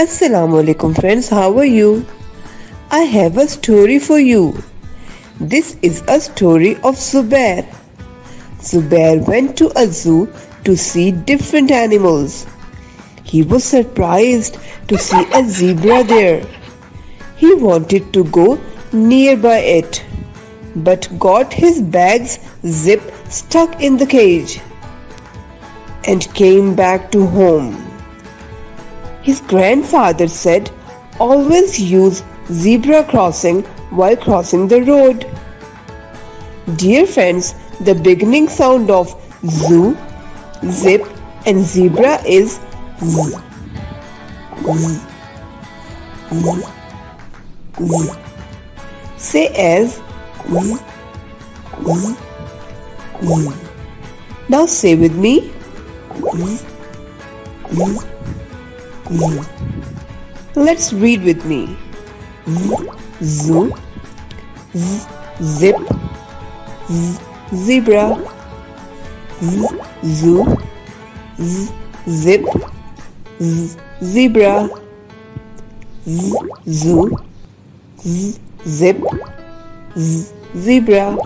Assalamu alaikum friends, how are you? I have a story for you. This is a story of Zubair. Zubair went to a zoo to see different animals. He was surprised to see a zebra there. He wanted to go nearby it, but got his bag's zip stuck in the cage and came back to home. His grandfather said, always use zebra crossing while crossing the road. Dear friends, the beginning sound of zoo, zip and zebra is z, z, z, z. Say as z, z, z. Now say with me z, z. Let's read with me. Zoo, zip, zebra, zoo, zip, zebra, zoo, zip, zebra.